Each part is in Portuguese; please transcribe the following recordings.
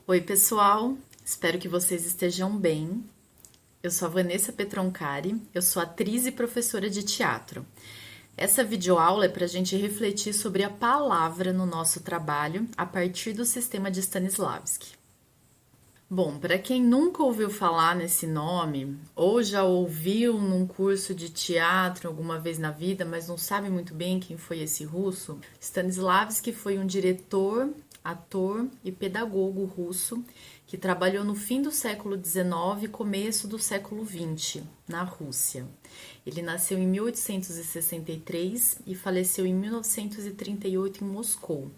Oi, pessoal! Espero que vocês estejam bem. Eu sou a Vanessa Petroncari, eu sou atriz e professora de teatro. Essa videoaula é para a gente refletir sobre a palavra no nosso trabalho a partir do sistema de Stanislavski. Bom, para quem nunca ouviu falar nesse nome, ou já ouviu num curso de teatro alguma vez na vida, mas não sabe muito bem quem foi esse russo, Stanislavski foi um diretor, ator e pedagogo russo que trabalhou no fim do século XIX e começo do século XX, na Rússia. Ele nasceu em 1863 e faleceu em 1938 em Moscou.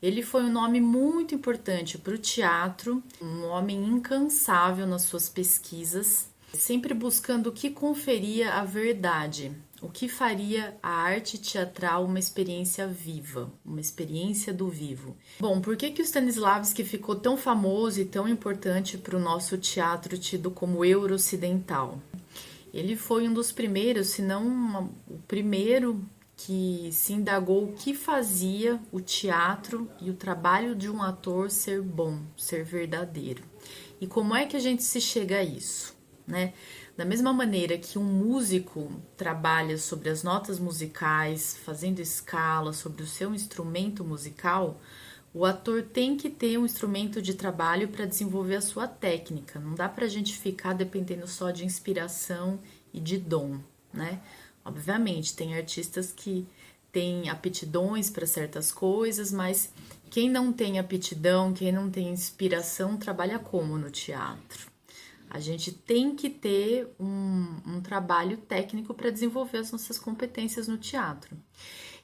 Ele foi um nome muito importante para o teatro, um homem incansável nas suas pesquisas, sempre buscando o que conferia a verdade, o que faria a arte teatral uma experiência viva, uma experiência do vivo. Bom, por que o Stanislavski ficou tão famoso e tão importante para o nosso teatro tido como euro-ocidental? Ele foi um dos primeiros, se não o primeiro, que se indagou o que fazia o teatro e o trabalho de um ator ser bom, ser verdadeiro. E como é que a gente se chega a isso, né? Da mesma maneira que um músico trabalha sobre as notas musicais, fazendo escala sobre o seu instrumento musical, o ator tem que ter um instrumento de trabalho para desenvolver a sua técnica. Não dá para a gente ficar dependendo só de inspiração e de dom, né? Obviamente, tem artistas que têm aptidões para certas coisas, mas quem não tem aptidão, quem não tem inspiração, trabalha como no teatro? A gente tem que ter um trabalho técnico para desenvolver as nossas competências no teatro.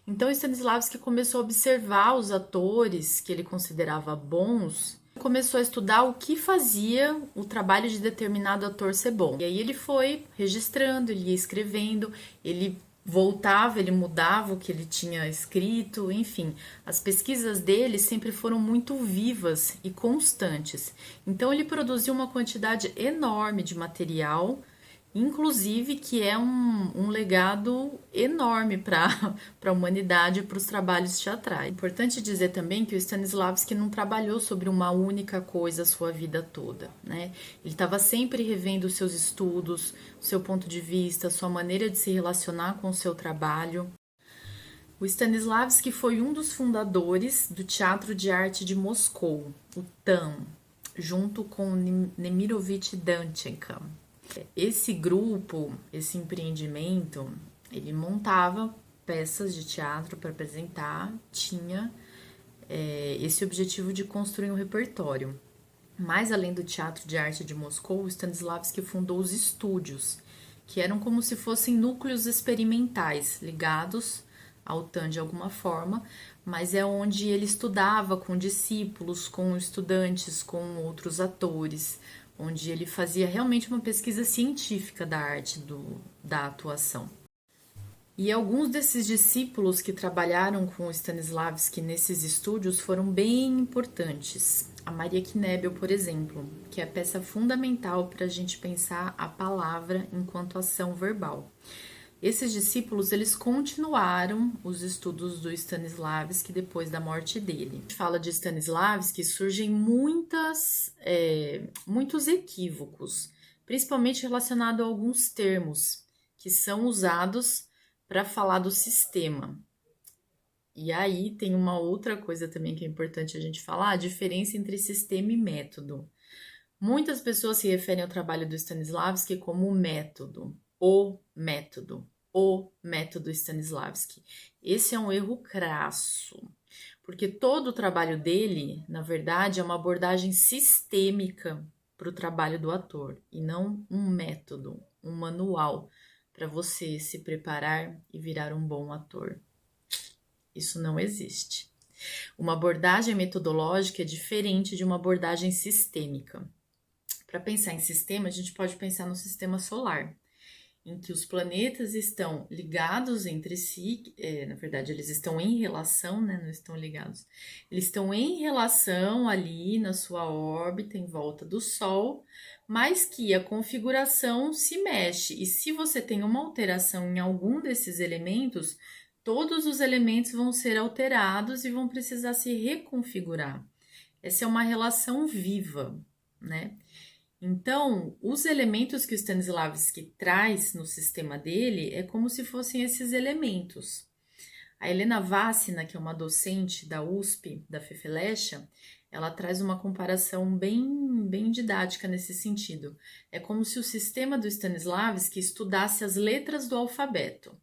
Então, Stanislavski começou a observar os atores que ele considerava bons, começou a estudar o que fazia o trabalho de determinado ator ser bom. E aí ele foi registrando, ele ia escrevendo, ele voltava, ele mudava o que ele tinha escrito, enfim. As pesquisas dele sempre foram muito vivas e constantes. Então ele produziu uma quantidade enorme de material, inclusive que é um legado enorme para a humanidade e para os trabalhos teatrais. Importante dizer também que o Stanislavski não trabalhou sobre uma única coisa a sua vida toda, né? Ele estava sempre revendo os seus estudos, o seu ponto de vista, a sua maneira de se relacionar com o seu trabalho. O Stanislavski foi um dos fundadores do Teatro de Arte de Moscou, o TAM, junto com Nemirovich Danchenko. Esse grupo, esse empreendimento, ele montava peças de teatro para apresentar, tinha esse objetivo de construir um repertório. Mais além do Teatro de Arte de Moscou, Stanislavski fundou os estúdios, que eram como se fossem núcleos experimentais ligados ao TAN de alguma forma, mas é onde ele estudava com discípulos, com estudantes, com outros atores, onde ele fazia realmente uma pesquisa científica da arte da atuação. E alguns desses discípulos que trabalharam com Stanislavski nesses estúdios foram bem importantes. A Maria Knebel, por exemplo, que é a peça fundamental para a gente pensar a palavra enquanto ação verbal. Esses discípulos, eles continuaram os estudos do Stanislavski depois da morte dele. A gente fala de Stanislavski, surgem muitos equívocos, principalmente relacionado a alguns termos que são usados para falar do sistema. E aí tem uma outra coisa também que é importante a gente falar, a diferença entre sistema e método. Muitas pessoas se referem ao trabalho do Stanislavski como método, o método Stanislavski. Esse é um erro crasso, porque todo o trabalho dele, na verdade, é uma abordagem sistêmica para o trabalho do ator, e não um método, um manual para você se preparar e virar um bom ator. Isso não existe. Uma abordagem metodológica é diferente de uma abordagem sistêmica. Para pensar em sistema, a gente pode pensar no sistema solar, em que os planetas estão ligados entre si, na verdade eles estão em relação, né? Não estão ligados. Eles estão em relação ali na sua órbita em volta do Sol, mas que a configuração se mexe. E se você tem uma alteração em algum desses elementos, todos os elementos vão ser alterados e vão precisar se reconfigurar. Essa é uma relação viva, né? Então, os elementos que o Stanislavski traz no sistema dele é como se fossem esses elementos. A Helena Vassina, que é uma docente da USP, da FEFELECHA, ela traz uma comparação bem didática nesse sentido. É como se o sistema do Stanislavski estudasse as letras do alfabeto.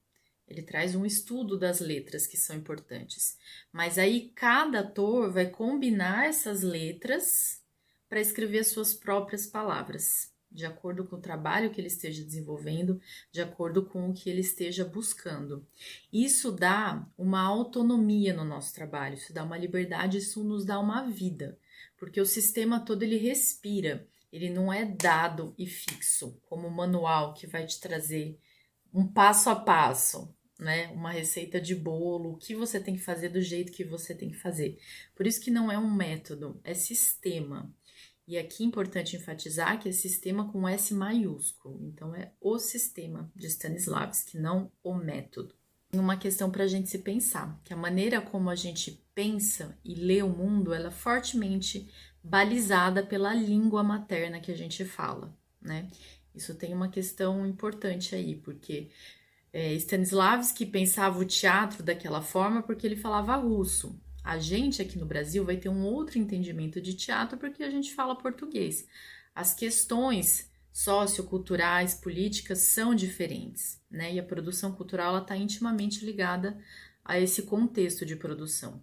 Ele traz um estudo das letras que são importantes. Mas aí cada ator vai combinar essas letras para escrever as suas próprias palavras, de acordo com o trabalho que ele esteja desenvolvendo, de acordo com o que ele esteja buscando. Isso dá uma autonomia no nosso trabalho, isso dá uma liberdade, isso nos dá uma vida, porque o sistema todo ele respira, ele não é dado e fixo, como o manual que vai te trazer um passo a passo, né? Uma receita de bolo, o que você tem que fazer do jeito que você tem que fazer. Por isso que não é um método, é sistema. E aqui é importante enfatizar que é sistema com S maiúsculo. Então, é o sistema de Stanislavski, não o método. Tem uma questão para a gente se pensar, que a maneira como a gente pensa e lê o mundo, ela é fortemente balizada pela língua materna que a gente fala, né? Isso tem uma questão importante aí, porque Stanislavski pensava o teatro daquela forma porque ele falava russo. A gente aqui no Brasil vai ter um outro entendimento de teatro porque a gente fala português. As questões socioculturais, políticas são diferentes, né? E a produção cultural está intimamente ligada a esse contexto de produção.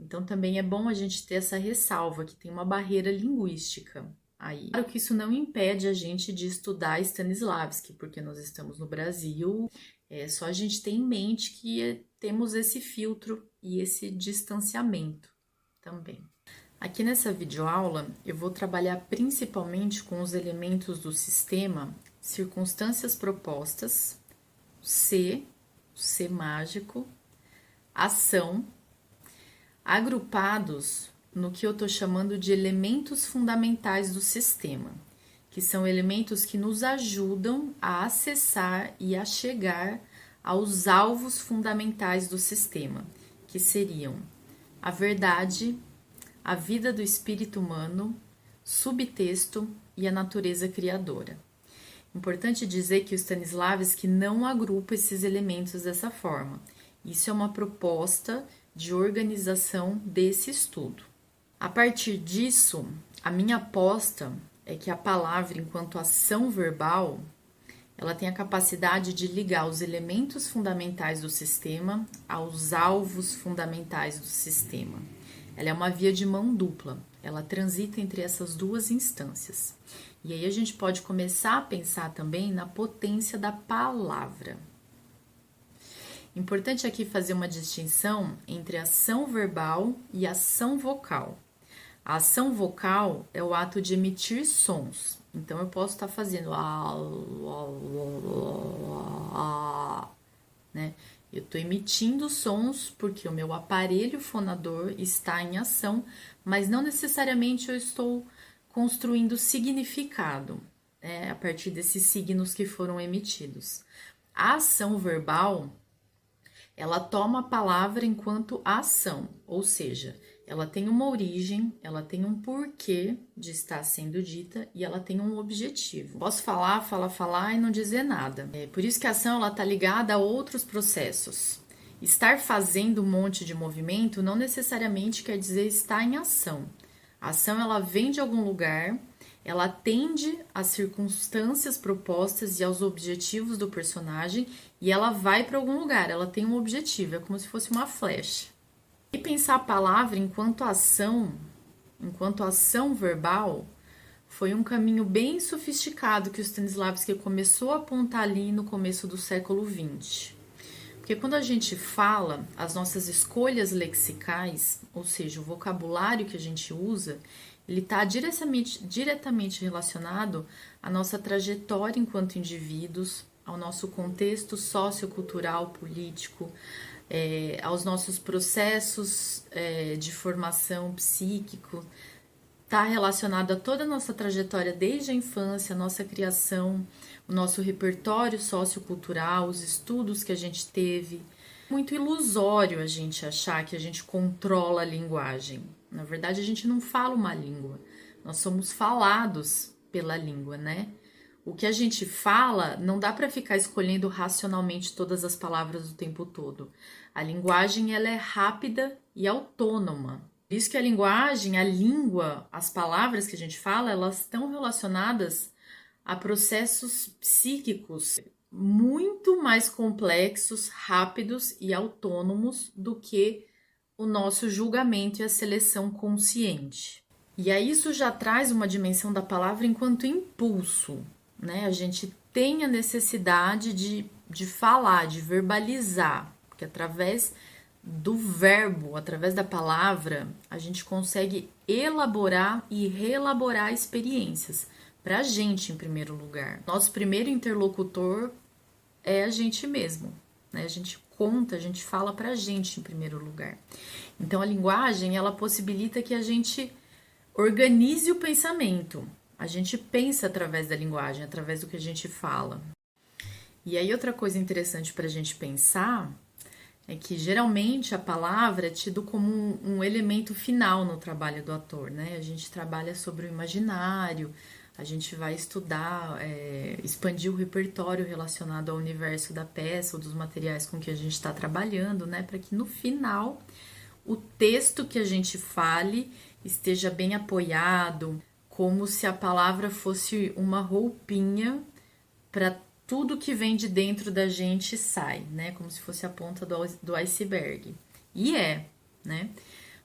Então também é bom a gente ter essa ressalva que tem uma barreira linguística aí. Claro que isso não impede a gente de estudar Stanislavski, porque nós estamos no Brasil, é só a gente ter em mente que temos esse filtro e esse distanciamento também. Aqui nessa videoaula eu vou trabalhar principalmente com os elementos do sistema circunstâncias propostas, o C mágico, ação, agrupados no que eu estou chamando de elementos fundamentais do sistema, que são elementos que nos ajudam a acessar e a chegar aos alvos fundamentais do sistema, que seriam a verdade, a vida do espírito humano, subtexto e a natureza criadora. Importante dizer que o Stanislavski não agrupa esses elementos dessa forma. Isso é uma proposta de organização desse estudo. A partir disso, a minha aposta é que a palavra, enquanto ação verbal, ela tem a capacidade de ligar os elementos fundamentais do sistema aos alvos fundamentais do sistema. Ela é uma via de mão dupla, ela transita entre essas duas instâncias. E aí a gente pode começar a pensar também na potência da palavra. Importante aqui fazer uma distinção entre ação verbal e ação vocal. A ação vocal é o ato de emitir sons. Então, eu posso estar fazendo né? Eu estou emitindo sons porque o meu aparelho fonador está em ação, mas não necessariamente eu estou construindo significado, a partir desses signos que foram emitidos. A ação verbal, ela toma a palavra enquanto ação, ou seja, ela tem uma origem, ela tem um porquê de estar sendo dita e ela tem um objetivo. Posso falar e não dizer nada. Por isso que a ação está ligada a outros processos. Estar fazendo um monte de movimento não necessariamente quer dizer estar em ação. A ação ela vem de algum lugar, ela atende às circunstâncias propostas e aos objetivos do personagem e ela vai para algum lugar, ela tem um objetivo, é como se fosse uma flecha. E pensar a palavra enquanto ação verbal, foi um caminho bem sofisticado que o Stanislavski começou a apontar ali no começo do século XX. Porque quando a gente fala, as nossas escolhas lexicais, ou seja, o vocabulário que a gente usa, ele está diretamente relacionado à nossa trajetória enquanto indivíduos, ao nosso contexto sociocultural, político, aos nossos processos de formação psíquico, está relacionado a toda a nossa trajetória desde a infância, a nossa criação, o nosso repertório sociocultural, os estudos que a gente teve, Muito ilusório a gente achar que a gente controla a linguagem. Na verdade, a gente não fala uma língua, nós somos falados pela língua, né? O que a gente fala, não dá para ficar escolhendo racionalmente todas as palavras o tempo todo. A linguagem, ela é rápida e autônoma. Por isso que a linguagem, a língua, as palavras que a gente fala, elas estão relacionadas a processos psíquicos muito mais complexos, rápidos e autônomos do que o nosso julgamento e a seleção consciente. E aí isso já traz uma dimensão da palavra enquanto impulso, né? A gente tem a necessidade de falar, de verbalizar, porque através do verbo, através da palavra, a gente consegue elaborar e reelaborar experiências para a gente, em primeiro lugar. Nosso primeiro interlocutor é a gente mesmo, né? A gente conta, a gente fala para a gente, em primeiro lugar. Então, a linguagem, ela possibilita que a gente organize o pensamento. A gente pensa através da linguagem, através do que a gente fala. E aí, outra coisa interessante para a gente pensar é que geralmente a palavra é tido como um elemento final no trabalho do ator, né? A gente trabalha sobre o imaginário, a gente vai estudar, expandir o repertório relacionado ao universo da peça ou dos materiais com que a gente está trabalhando, né? Para que no final o texto que a gente fale esteja bem apoiado, como se a palavra fosse uma roupinha para tudo que vem de dentro da gente sai, né? Como se fosse a ponta do iceberg. E né?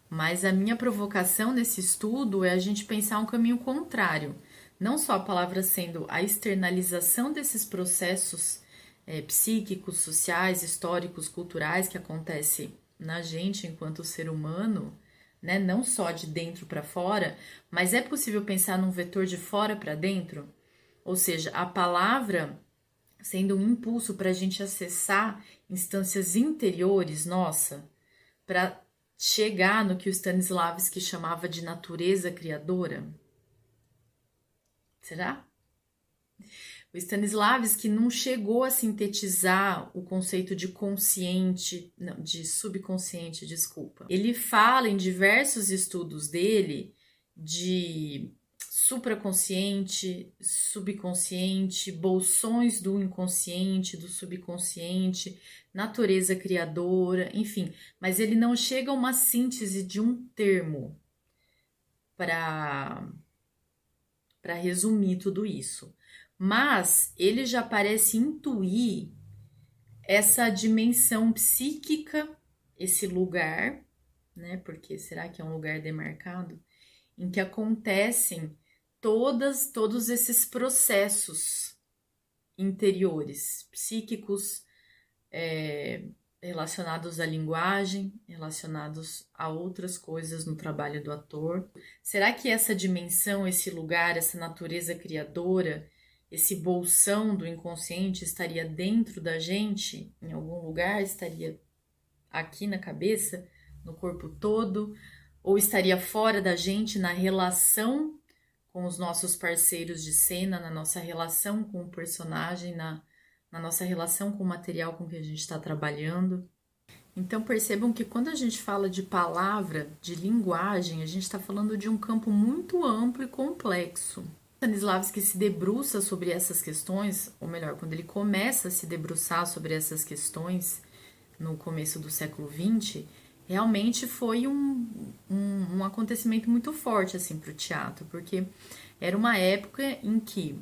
Mas a minha provocação nesse estudo é a gente pensar um caminho contrário. Não só a palavra sendo a externalização desses processos psíquicos, sociais, históricos, culturais que acontece na gente enquanto ser humano, né? Não só de dentro para fora, mas é possível pensar num vetor de fora para dentro? Ou seja, a palavra sendo um impulso para a gente acessar instâncias interiores, nossa, para chegar no que o Stanislavski chamava de natureza criadora? Será? O Stanislavski não chegou a sintetizar o conceito de consciente, não, de subconsciente, desculpa. Ele fala em diversos estudos dele de supraconsciente, subconsciente, bolsões do inconsciente, do subconsciente, natureza criadora, enfim, mas ele não chega a uma síntese de um termo para resumir tudo isso. Mas ele já parece intuir essa dimensão psíquica, esse lugar, né? Porque será que é um lugar demarcado em que acontecem todos esses processos interiores, psíquicos, relacionados à linguagem, relacionados a outras coisas no trabalho do ator. Será que essa dimensão, esse lugar, essa natureza criadora, esse bolsão do inconsciente estaria dentro da gente, em algum lugar? Estaria aqui na cabeça, no corpo todo? Ou estaria fora da gente, na relação com os nossos parceiros de cena, na nossa relação com o personagem, na nossa relação com o material com que a gente está trabalhando? Então percebam que quando a gente fala de palavra, de linguagem, a gente está falando de um campo muito amplo e complexo. Stanislavski se debruça sobre essas questões, ou melhor, quando ele começa a se debruçar sobre essas questões no começo do século XX, realmente foi um acontecimento muito forte assim, para o teatro, porque era uma época em que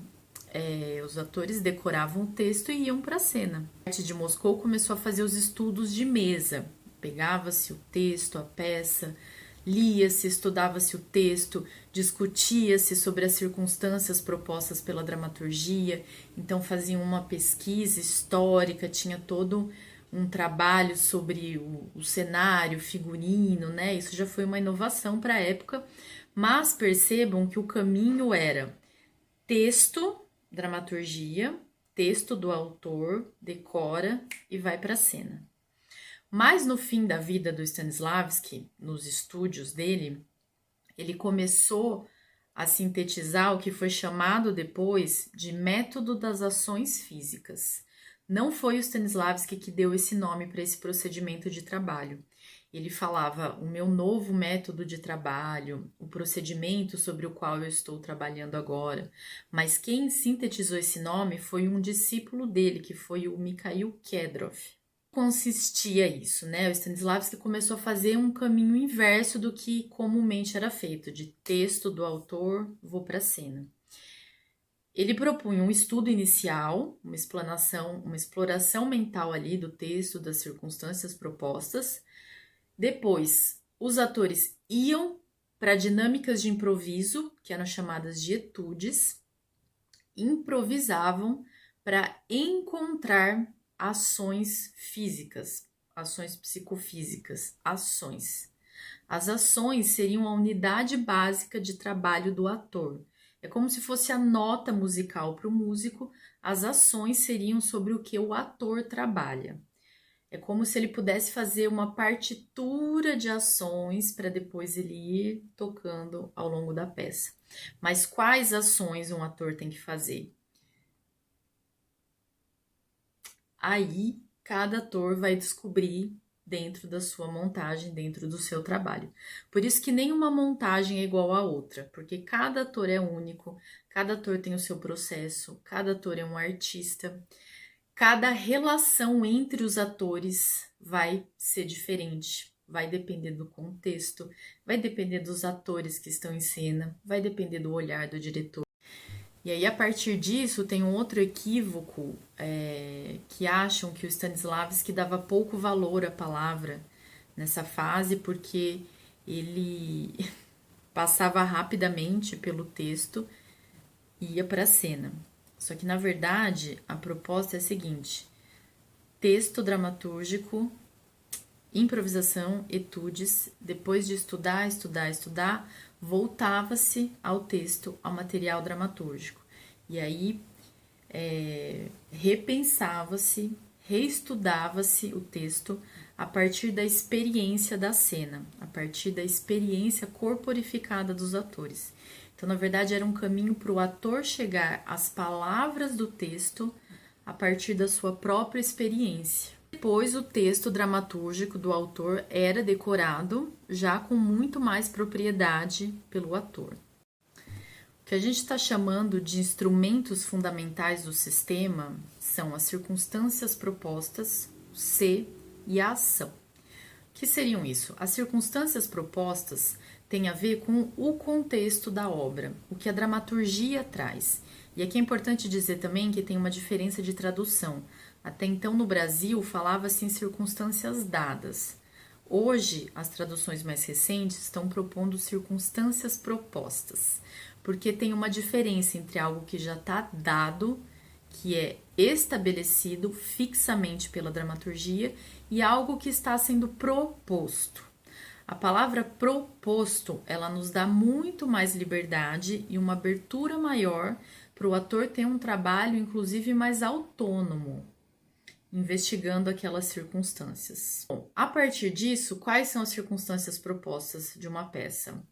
os atores decoravam o texto e iam para a cena. A arte de Moscou começou a fazer os estudos de mesa, pegava-se o texto, a peça, lia-se, estudava-se o texto, discutia-se sobre as circunstâncias propostas pela dramaturgia, então faziam uma pesquisa histórica, tinha todo um trabalho sobre o cenário, figurino, né? Isso já foi uma inovação para a época, mas percebam que o caminho era texto, dramaturgia, texto do autor, decora e vai para a cena. Mas no fim da vida do Stanislavski, nos estúdios dele, ele começou a sintetizar o que foi chamado depois de método das ações físicas. Não foi o Stanislavski que deu esse nome para esse procedimento de trabalho. Ele falava o meu novo método de trabalho, o procedimento sobre o qual eu estou trabalhando agora. Mas quem sintetizou esse nome foi um discípulo dele, que foi o Mikhail Kedrov. Consistia isso, né? O Stanislavski começou a fazer um caminho inverso do que comumente era feito, de texto do autor, vou para a cena. Ele propunha um estudo inicial, uma exploração mental ali do texto, das circunstâncias propostas. Depois, os atores iam para dinâmicas de improviso, que eram chamadas de etudes, improvisavam para encontrar ações físicas, ações psicofísicas, ações. As ações seriam a unidade básica de trabalho do ator. É como se fosse a nota musical para o músico, as ações seriam sobre o que o ator trabalha. É como se ele pudesse fazer uma partitura de ações para depois ele ir tocando ao longo da peça. Mas quais ações um ator tem que fazer? Aí, cada ator vai descobrir dentro da sua montagem, dentro do seu trabalho. Por isso que nenhuma montagem é igual à outra, porque cada ator é único, cada ator tem o seu processo, cada ator é um artista. Cada relação entre os atores vai ser diferente, vai depender do contexto, vai depender dos atores que estão em cena, vai depender do olhar do diretor. E aí, a partir disso, tem um outro equívoco que acham que o Stanislavski dava pouco valor à palavra nessa fase, porque ele passava rapidamente pelo texto e ia para a cena. Só que, na verdade, a proposta é a seguinte: texto dramatúrgico, improvisação, etudes. Depois de estudar, voltava-se ao texto, ao material dramatúrgico. E aí, repensava-se, reestudava-se o texto a partir da experiência da cena, a partir da experiência corporificada dos atores. Então, na verdade, era um caminho para o ator chegar às palavras do texto a partir da sua própria experiência. Depois, o texto dramatúrgico do autor era decorado já com muito mais propriedade pelo ator. O que a gente está chamando de instrumentos fundamentais do sistema são as circunstâncias propostas, o C e a ação. O que seriam isso? As circunstâncias propostas têm a ver com o contexto da obra, o que a dramaturgia traz. E aqui é importante dizer também que tem uma diferença de tradução. Até então, no Brasil, falava-se em circunstâncias dadas. Hoje, as traduções mais recentes estão propondo circunstâncias propostas, porque tem uma diferença entre algo que já está dado, que é estabelecido fixamente pela dramaturgia, e algo que está sendo proposto. A palavra proposto, ela nos dá muito mais liberdade e uma abertura maior para o ator ter um trabalho, inclusive, mais autônomo, investigando aquelas circunstâncias. Bom, a partir disso, quais são as circunstâncias propostas de uma peça?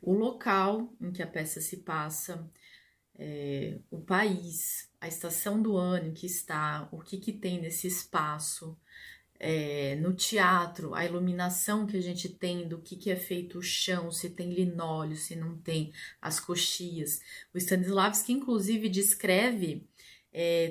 O local em que a peça se passa, o país, a estação do ano em que está, o que tem nesse espaço, no teatro, a iluminação que a gente tem, do que é feito o chão, se tem linóleo, se não tem, as coxias. O Stanislavski, inclusive, descreve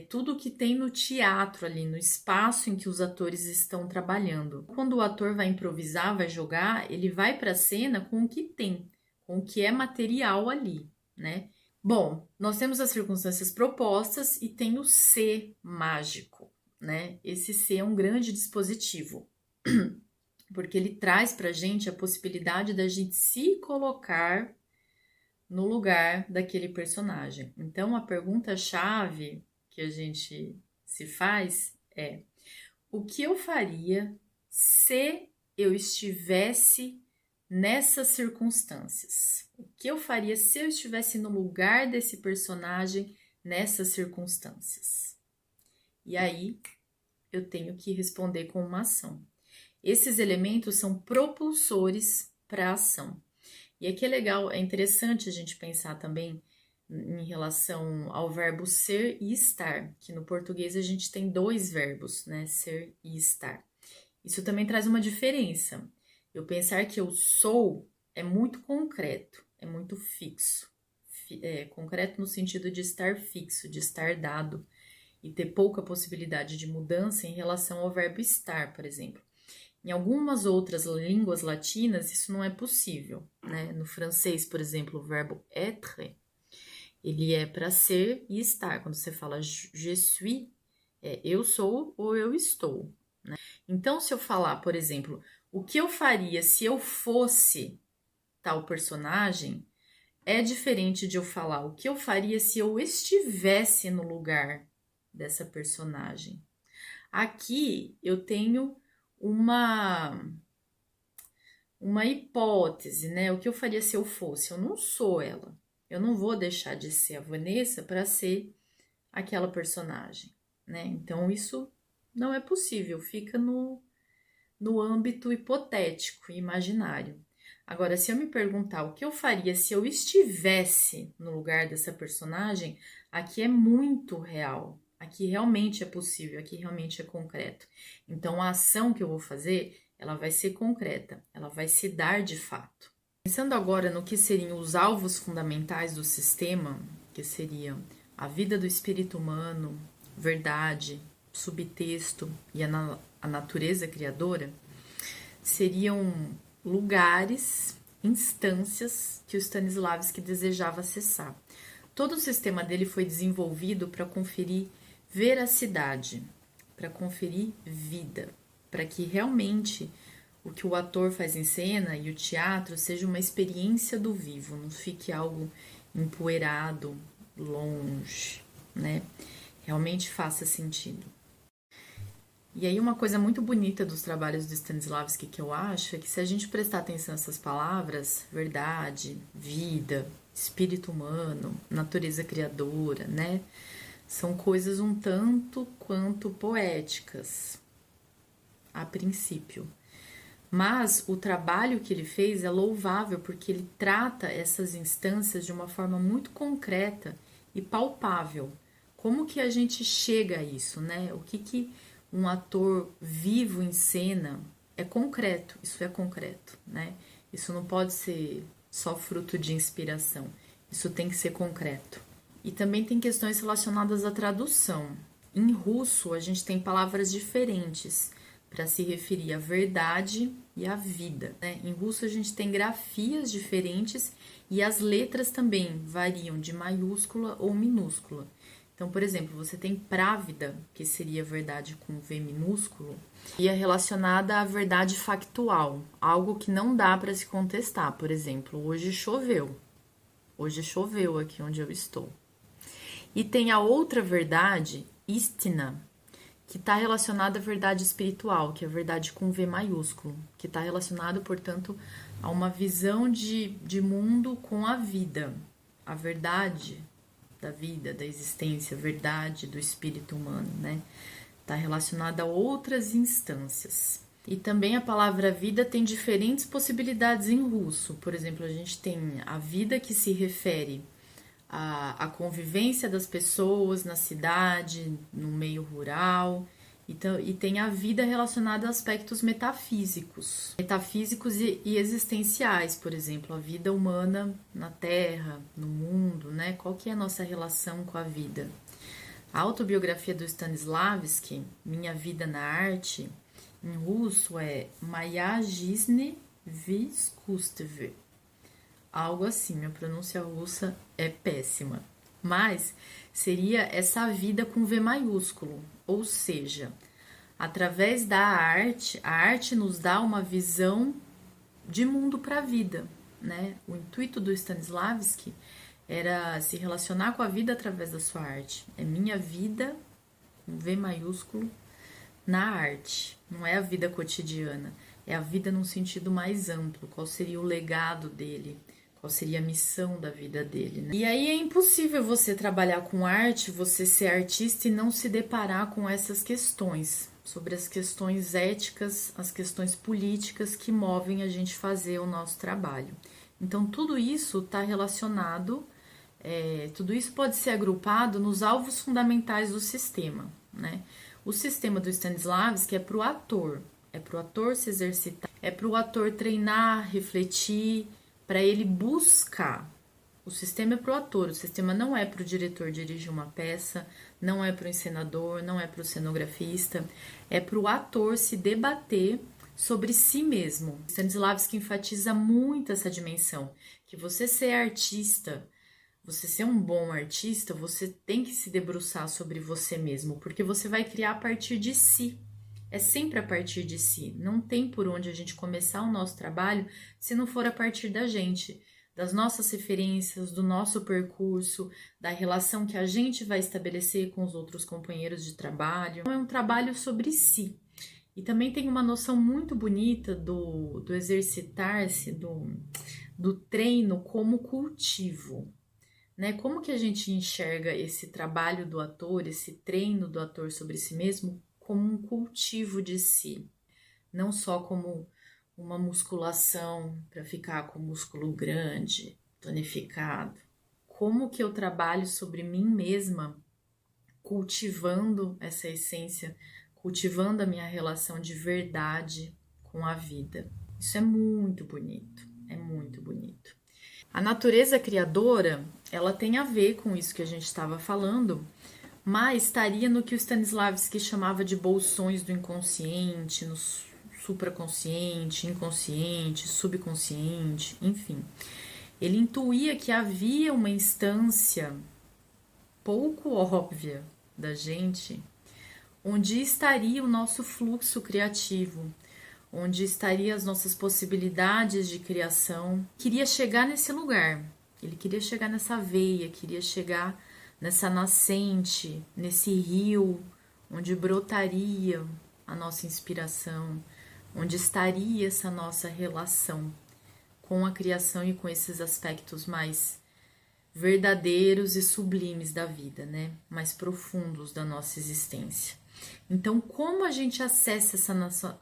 tudo que tem no teatro ali, no espaço em que os atores estão trabalhando. Quando o ator vai improvisar, vai jogar, ele vai para a cena com o que tem, com o que é material ali, né? Bom, nós temos as circunstâncias propostas e tem o C mágico, né? Esse C é um grande dispositivo, porque ele traz pra gente a possibilidade da gente se colocar no lugar daquele personagem. Então, a pergunta-chave que a gente se faz é: o que eu faria se eu estivesse nessas circunstâncias? O que eu faria se eu estivesse no lugar desse personagem nessas circunstâncias? E aí, eu tenho que responder com uma ação. Esses elementos são propulsores para a ação. E aqui é legal, é interessante a gente pensar também em relação ao verbo ser e estar, que no português a gente tem dois verbos, né? Ser e estar. Isso também traz uma diferença. Eu pensar que eu sou é muito concreto, é muito fixo. É concreto no sentido de estar fixo, de estar dado e ter pouca possibilidade de mudança em relação ao verbo estar, por exemplo. Em algumas outras línguas latinas, isso não é possível, né? No francês, por exemplo, o verbo être, ele é para ser e estar. Quando você fala je suis, é eu sou ou eu estou. Então, se eu falar, por exemplo, o que eu faria se eu fosse tal personagem, é diferente de eu falar o que eu faria se eu estivesse no lugar dessa personagem. Aqui eu tenho uma uma hipótese, né? O que eu faria se eu fosse? Eu não sou ela. Eu não vou deixar de ser a Vanessa para ser aquela personagem, né? Então isso não é possível, fica no âmbito hipotético e imaginário. Agora, se eu me perguntar o que eu faria se eu estivesse no lugar dessa personagem, aqui é muito real. Aqui realmente é possível, aqui realmente é concreto. Então, a ação que eu vou fazer, ela vai ser concreta, ela vai se dar de fato. Pensando agora no que seriam os alvos fundamentais do sistema, que seriam a vida do espírito humano, verdade, subtexto e a natureza criadora, seriam lugares, instâncias que o Stanislavski desejava acessar. Todo o sistema dele foi desenvolvido para conferir veracidade, para conferir vida, para que realmente o que o ator faz em cena e o teatro seja uma experiência do vivo, não fique algo empoeirado, longe, né? Realmente faça sentido. E aí uma coisa muito bonita dos trabalhos do Stanislavski que eu acho é que se a gente prestar atenção nessas palavras, verdade, vida, espírito humano, natureza criadora, né? São coisas um tanto quanto poéticas, a princípio. Mas o trabalho que ele fez é louvável porque ele trata essas instâncias de uma forma muito concreta e palpável. Como que a gente chega a isso, né? O que um ator vivo em cena é concreto, isso é concreto, né? Isso não pode ser só fruto de inspiração, isso tem que ser concreto. E também tem questões relacionadas à tradução. Em russo, a gente tem palavras diferentes para se referir à verdade e à vida, né? Em russo, a gente tem grafias diferentes e as letras também variam de maiúscula ou minúscula. Então, por exemplo, você tem právida, que seria verdade com V minúsculo, e é relacionada à verdade factual, algo que não dá para se contestar. Por exemplo, hoje choveu. Hoje choveu aqui onde eu estou. E tem a outra verdade, istina, que está relacionada à verdade espiritual, que é a verdade com V maiúsculo, que está relacionado, portanto, a uma visão de mundo com a vida, a verdade da vida, da existência, a verdade do espírito humano, né? Está relacionada a outras instâncias. E também a palavra vida tem diferentes possibilidades em russo. Por exemplo, a gente tem a vida que se refere à convivência das pessoas na cidade, no meio rural, e tem a vida relacionada a aspectos metafísicos e existenciais, por exemplo, a vida humana na Terra, no mundo, né? Qual que é a nossa relação com a vida? A autobiografia do Stanislavski, Minha Vida na Arte, em russo é Moja жизнь в искусстве. Algo assim, minha pronúncia russa é péssima. Mas seria essa vida com V maiúsculo, ou seja, através da arte, a arte nos dá uma visão de mundo para a vida, né? O intuito do Stanislavski era se relacionar com a vida através da sua arte. É minha vida, com V maiúsculo, na arte. Não é a vida cotidiana, é a vida num sentido mais amplo. Qual seria o legado dele? Qual seria a missão da vida dele, né? E aí é impossível você trabalhar com arte, você ser artista e não se deparar com essas questões, sobre as questões éticas, as questões políticas que movem a gente fazer o nosso trabalho. Então, tudo isso está relacionado Tudo isso pode ser agrupado nos alvos fundamentais do sistema, né? O sistema do Stanislavski é para o ator se exercitar, é para o ator treinar, refletir, para ele buscar. O sistema é para o ator, o sistema não é para o diretor dirigir uma peça, não é para o encenador, não é para o cenografista, é para o ator se debater sobre si mesmo. Stanislavski enfatiza muito essa dimensão, que você ser artista, você ser um bom artista, você tem que se debruçar sobre você mesmo, porque você vai criar a partir de si. É sempre a partir de si. Não tem por onde a gente começar o nosso trabalho se não for a partir da gente, das nossas referências, do nosso percurso, da relação que a gente vai estabelecer com os outros companheiros de trabalho. É um trabalho sobre si. E também tem uma noção muito bonita do exercitar-se, do treino como cultivo. Né? Como que a gente enxerga esse trabalho do ator, esse treino do ator sobre si mesmo como um cultivo de si, não só como uma musculação para ficar com o músculo grande, tonificado. Como que eu trabalho sobre mim mesma, cultivando essa essência, cultivando a minha relação de verdade com a vida. Isso é muito bonito, é muito bonito. A natureza criadora, ela tem a ver com isso que a gente estava falando, mas estaria no que o Stanislavski chamava de bolsões do inconsciente, no supraconsciente, inconsciente, subconsciente, enfim. Ele intuía que havia uma instância pouco óbvia da gente, onde estaria o nosso fluxo criativo, onde estariam as nossas possibilidades de criação. Queria chegar nesse lugar, ele queria chegar nessa veia, queria chegar nessa nascente, nesse rio, onde brotaria a nossa inspiração, onde estaria essa nossa relação com a criação e com esses aspectos mais verdadeiros e sublimes da vida, né? Mais profundos da nossa existência. Então, como a gente acessa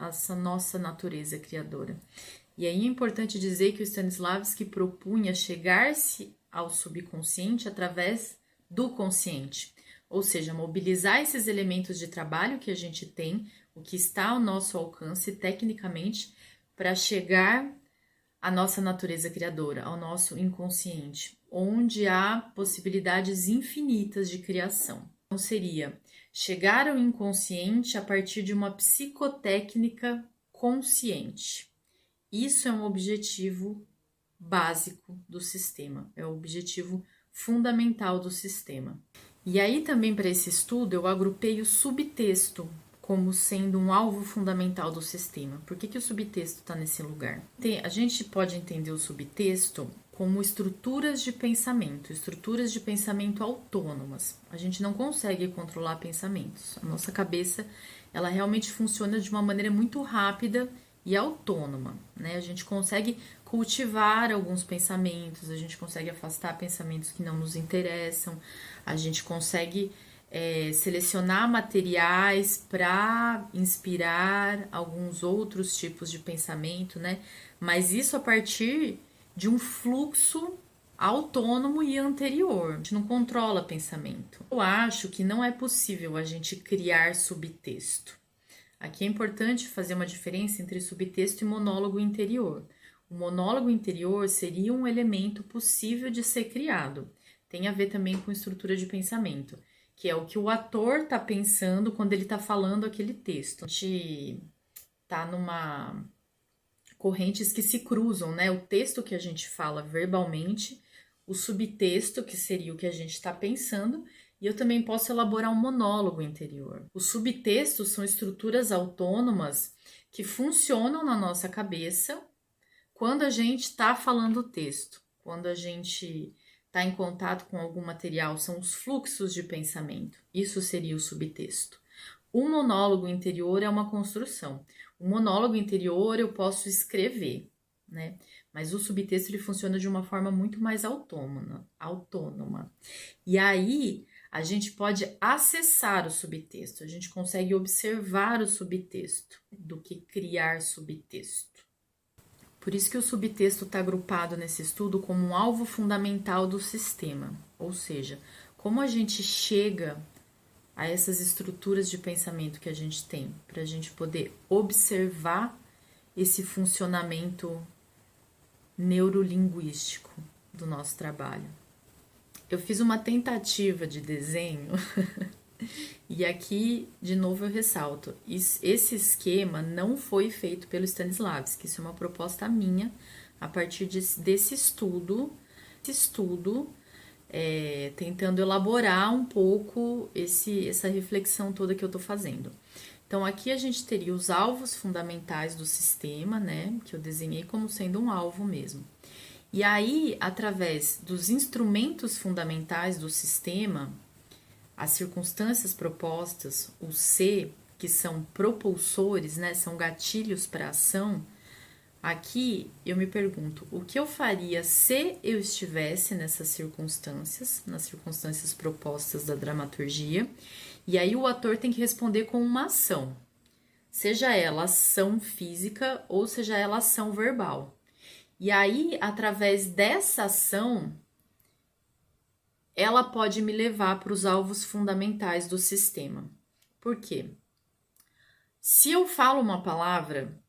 essa nossa natureza criadora? E aí é importante dizer que o Stanislavski propunha chegar-se ao subconsciente através do consciente, ou seja, mobilizar esses elementos de trabalho que a gente tem, o que está ao nosso alcance tecnicamente, para chegar à nossa natureza criadora, ao nosso inconsciente, onde há possibilidades infinitas de criação. Então, seria chegar ao inconsciente a partir de uma psicotécnica consciente. Isso é um objetivo básico do sistema, é o objetivo fundamental do sistema. E aí também para esse estudo eu agrupei o subtexto como sendo um alvo fundamental do sistema. Por que o subtexto está nesse lugar? A gente pode entender o subtexto como estruturas de pensamento autônomas. A gente não consegue controlar pensamentos. A nossa cabeça, ela realmente funciona de uma maneira muito rápida e autônoma, né? A gente consegue cultivar alguns pensamentos, a gente consegue afastar pensamentos que não nos interessam, a gente consegue selecionar materiais para inspirar alguns outros tipos de pensamento, né? Mas isso a partir de um fluxo autônomo e anterior. A gente não controla pensamento. Eu acho que não é possível a gente criar subtexto. Aqui é importante fazer uma diferença entre subtexto e monólogo interior. O monólogo interior seria um elemento possível de ser criado. Tem a ver também com estrutura de pensamento, que é o que o ator está pensando quando ele está falando aquele texto. A gente está numa correntes que se cruzam, né? O texto que a gente fala verbalmente, o subtexto, que seria o que a gente está pensando, e eu também posso elaborar um monólogo interior. Os subtextos são estruturas autônomas que funcionam na nossa cabeça quando a gente está falando o texto, quando a gente está em contato com algum material, são os fluxos de pensamento. Isso seria o subtexto. O monólogo interior é uma construção. O monólogo interior eu posso escrever, né? Mas o subtexto ele funciona de uma forma muito mais autônoma. E aí a gente pode acessar o subtexto, a gente consegue observar o subtexto do que criar subtexto. Por isso que o subtexto está agrupado nesse estudo como um alvo fundamental do sistema. Ou seja, como a gente chega a essas estruturas de pensamento que a gente tem, para a gente poder observar esse funcionamento neurolinguístico do nosso trabalho. Eu fiz uma tentativa de desenho e aqui, de novo, eu ressalto, esse esquema não foi feito pelo Stanislavski, isso é uma proposta minha, a partir desse estudo, tentando elaborar um pouco essa reflexão toda que eu estou fazendo. Então, aqui a gente teria os alvos fundamentais do sistema, né, que eu desenhei como sendo um alvo mesmo. E aí, através dos instrumentos fundamentais do sistema, as circunstâncias propostas, o C, que são propulsores, né, são gatilhos para ação, aqui eu me pergunto, o que eu faria se eu estivesse nessas circunstâncias, nas circunstâncias propostas da dramaturgia, e aí o ator tem que responder com uma ação, seja ela ação física ou seja ela ação verbal. E aí, através dessa ação, ela pode me levar para os alvos fundamentais do sistema. Por quê? Se eu falo uma palavra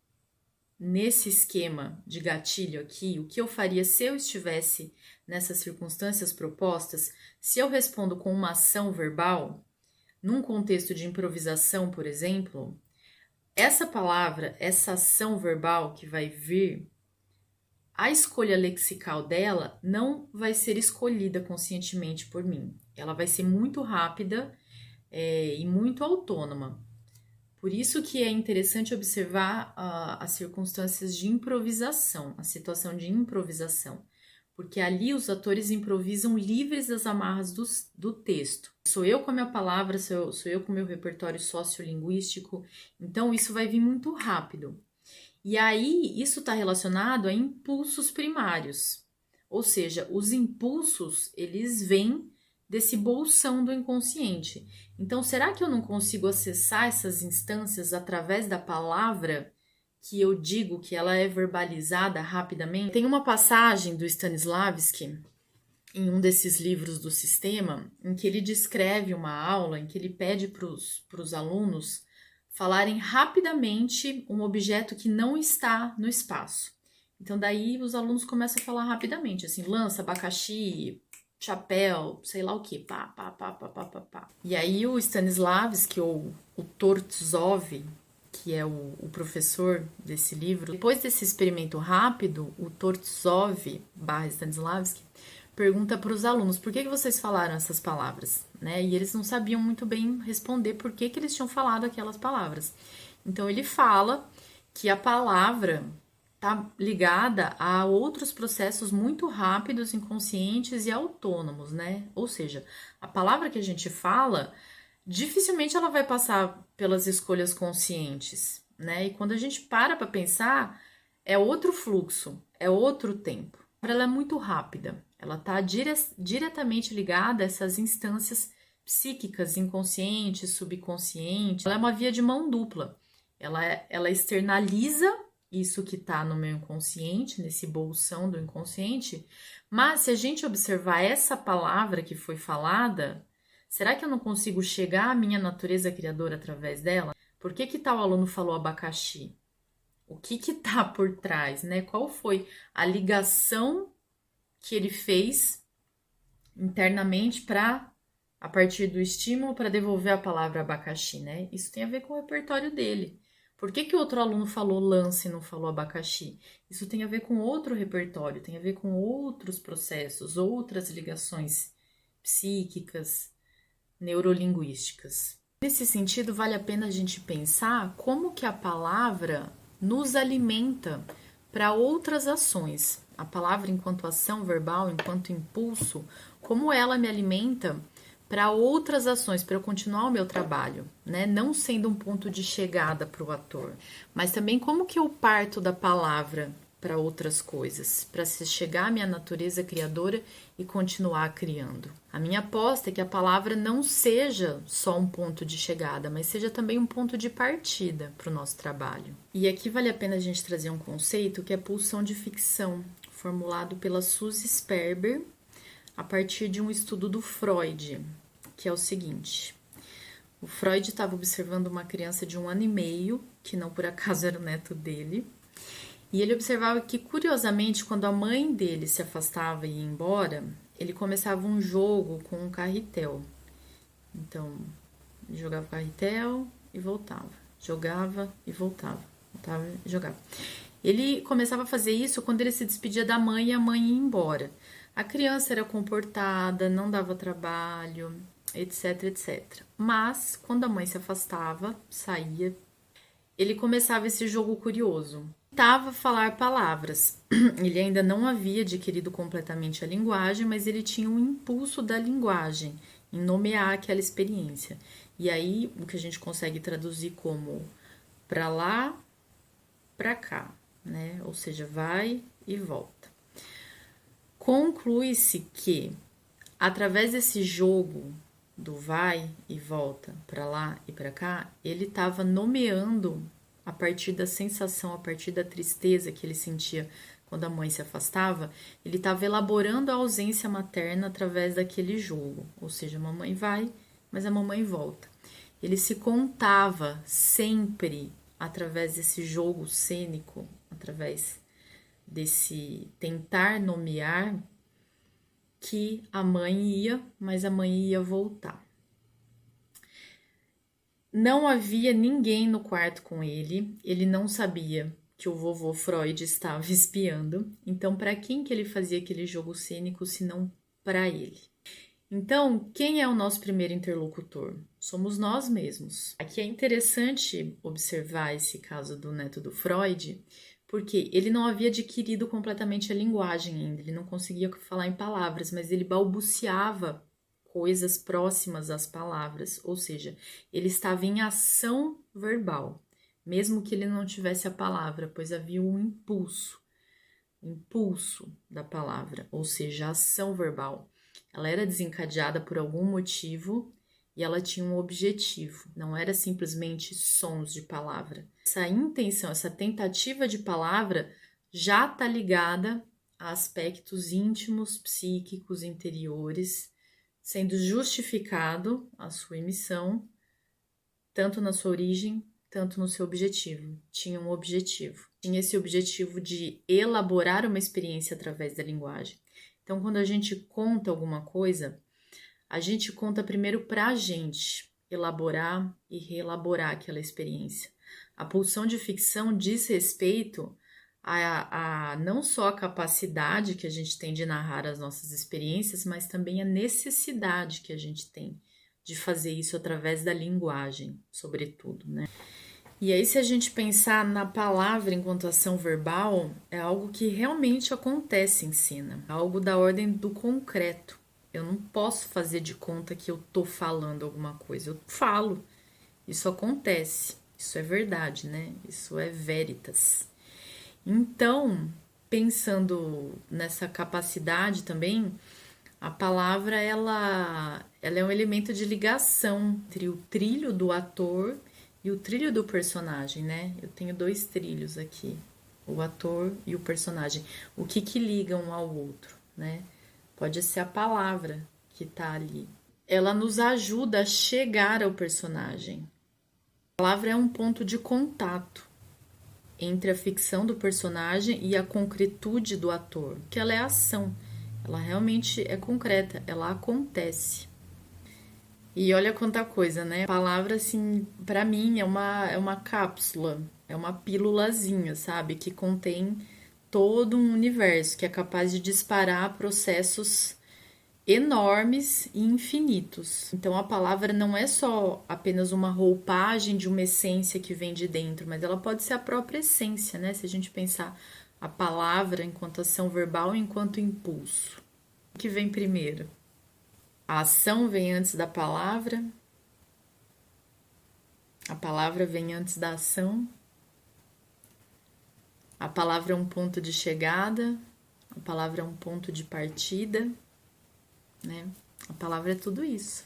nesse esquema de gatilho aqui, o que eu faria se eu estivesse nessas circunstâncias propostas, se eu respondo com uma ação verbal, num contexto de improvisação, por exemplo, essa palavra, essa ação verbal que vai vir, a escolha lexical dela não vai ser escolhida conscientemente por mim. Ela vai ser muito rápida e muito autônoma. Por isso que é interessante observar as circunstâncias de improvisação, a situação de improvisação. Porque ali os atores improvisam livres das amarras do texto. Sou eu com a minha palavra, sou eu com o meu repertório sociolinguístico. Então isso vai vir muito rápido. E aí, isso está relacionado a impulsos primários, ou seja, os impulsos, eles vêm desse bolsão do inconsciente. Então, será que eu não consigo acessar essas instâncias através da palavra que eu digo que ela é verbalizada rapidamente? Tem uma passagem do Stanislavski, em um desses livros do sistema, em que ele descreve uma aula, em que ele pede para os alunos falarem rapidamente um objeto que não está no espaço. Então, daí os alunos começam a falar rapidamente, assim, lança, abacaxi, chapéu, sei lá o que, pá, pá, pá, pá, pá, pá, pá. E aí o Stanislavski, ou o Tortzov, que é o professor desse livro, depois desse experimento rápido, o Tortzov / Stanislavski pergunta para os alunos, por que vocês falaram essas palavras? Né? E eles não sabiam muito bem responder por que eles tinham falado aquelas palavras. Então, ele fala que a palavra está ligada a outros processos muito rápidos, inconscientes e autônomos, né? Ou seja, a palavra que a gente fala, dificilmente ela vai passar pelas escolhas conscientes, né? E quando a gente para pensar, é outro fluxo, é outro tempo. Ela é muito rápida, ela está diretamente ligada a essas instâncias psíquicas, inconscientes, subconscientes. Ela é uma via de mão dupla. Ela externaliza isso que está no meu inconsciente, nesse bolsão do inconsciente, mas se a gente observar essa palavra que foi falada, será que eu não consigo chegar à minha natureza criadora através dela? Por que tal aluno falou abacaxi? O que tá por trás, né? Qual foi a ligação que ele fez internamente a partir do estímulo, para devolver a palavra abacaxi, né? Isso tem a ver com o repertório dele. Por que outro aluno falou lance e não falou abacaxi? Isso tem a ver com outro repertório, tem a ver com outros processos, outras ligações psíquicas, neurolinguísticas. Nesse sentido, vale a pena a gente pensar como que a palavra nos alimenta para outras ações. A palavra enquanto ação verbal, enquanto impulso, como ela me alimenta para outras ações, para eu continuar o meu trabalho, né? Não sendo um ponto de chegada para o ator, mas também como que eu parto da palavra para outras coisas, para se chegar à minha natureza criadora e continuar criando. A minha aposta é que a palavra não seja só um ponto de chegada, mas seja também um ponto de partida para o nosso trabalho. E aqui vale a pena a gente trazer um conceito que é pulsão de ficção, formulado pela Suzy Sperber a partir de um estudo do Freud, que é o seguinte: o Freud estava observando uma criança de 1 ano e meio, que não por acaso era o neto dele, e ele observava que, curiosamente, quando a mãe dele se afastava e ia embora, ele começava um jogo com um carretel. Então, ele jogava o carretel e voltava, jogava e voltava, e jogava. Ele começava a fazer isso quando ele se despedia da mãe e a mãe ia embora. A criança era comportada, não dava trabalho, etc, etc. Mas, quando a mãe se afastava, saía, ele começava esse jogo curioso. Tentava falar palavras. Ele ainda não havia adquirido completamente a linguagem, mas ele tinha um impulso da linguagem em nomear aquela experiência. E aí, o que a gente consegue traduzir como pra lá, pra cá, né? Ou seja, vai e volta. Conclui-se que, através desse jogo do vai e volta para lá e para cá, ele estava nomeando a partir da sensação, a partir da tristeza que ele sentia quando a mãe se afastava, ele estava elaborando a ausência materna através daquele jogo. Ou seja, a mamãe vai, mas a mamãe volta. Ele se contava sempre através desse jogo cênico, através desse tentar nomear, que a mãe ia, mas a mãe ia voltar. Não havia ninguém no quarto com ele, ele não sabia que o vovô Freud estava espiando, então para quem que ele fazia aquele jogo cênico se não para ele? Então, quem é o nosso primeiro interlocutor? Somos nós mesmos. Aqui é interessante observar esse caso do neto do Freud, porque ele não havia adquirido completamente a linguagem ainda, ele não conseguia falar em palavras, mas ele balbuciava coisas próximas às palavras, ou seja, ele estava em ação verbal, mesmo que ele não tivesse a palavra, pois havia um impulso da palavra, ou seja, a ação verbal. Ela era desencadeada por algum motivo e ela tinha um objetivo, não era simplesmente sons de palavra. Essa intenção, essa tentativa de palavra já está ligada a aspectos íntimos, psíquicos, interiores, sendo justificado a sua emissão, tanto na sua origem, tanto no seu objetivo. Tinha um objetivo. Tinha esse objetivo de elaborar uma experiência através da linguagem. Então, quando a gente conta alguma coisa, a gente conta primeiro para a gente elaborar e reelaborar aquela experiência. A pulsão de ficção diz respeito a não só a capacidade que a gente tem de narrar as nossas experiências, mas também a necessidade que a gente tem de fazer isso através da linguagem, sobretudo, né? E aí, se a gente pensar na palavra enquanto ação verbal, é algo que realmente acontece em cena, algo da ordem do concreto. Eu não posso fazer de conta que eu tô falando alguma coisa, eu falo. Isso acontece, isso é verdade, né? Isso é veritas. Então, pensando nessa capacidade também, a palavra ela é um elemento de ligação entre o trilho do ator e o trilho do personagem, né? Eu tenho 2 trilhos aqui, o ator e o personagem. O que liga um ao outro, né? Pode ser a palavra que tá ali. Ela nos ajuda a chegar ao personagem. A palavra é um ponto de contato entre a ficção do personagem e a concretude do ator, que ela é ação. Ela realmente é concreta, ela acontece. E olha quanta coisa, né? A palavra, assim, pra mim é uma cápsula, é uma pílulazinha, sabe? Que contém todo um universo, que é capaz de disparar processos enormes e infinitos. Então a palavra não é só apenas uma roupagem de uma essência que vem de dentro, mas ela pode ser a própria essência, né? Se a gente pensar a palavra enquanto ação verbal, enquanto impulso. O que vem primeiro? A ação vem antes da palavra? A palavra vem antes da ação? A palavra é um ponto de chegada, a palavra é um ponto de partida, né? A palavra é tudo isso.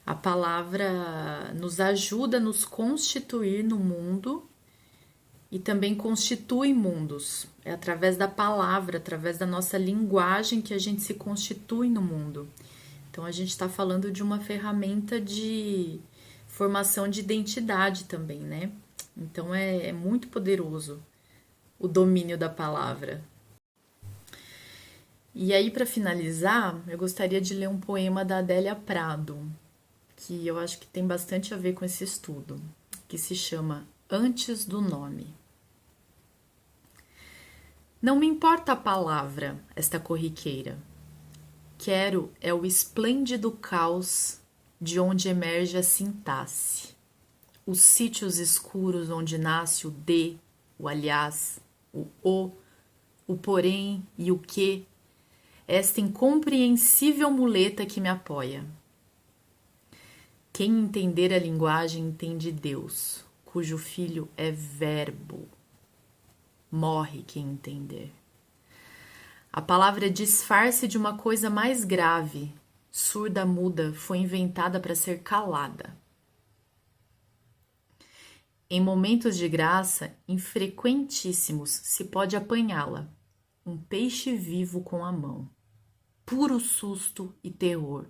A palavra nos ajuda a nos constituir no mundo e também constitui mundos. É através da palavra, através da nossa linguagem que a gente se constitui no mundo. Então a gente está falando de uma ferramenta de formação de identidade também, né? Então é muito poderoso o domínio da palavra. E aí, para finalizar, eu gostaria de ler um poema da Adélia Prado, que eu acho que tem bastante a ver com esse estudo, que se chama Antes do Nome. Não me importa a palavra, esta corriqueira. Quero é o esplêndido caos de onde emerge a sintaxe. Os sítios escuros onde nasce o de, o aliás, o porém e o que, esta incompreensível muleta que me apoia. Quem entender a linguagem entende Deus, cujo filho é verbo. Morre quem entender. A palavra disfarce de uma coisa mais grave, surda muda, foi inventada para ser calada. Em momentos de graça, infrequentíssimos, se pode apanhá-la, um peixe vivo com a mão. Puro susto e terror.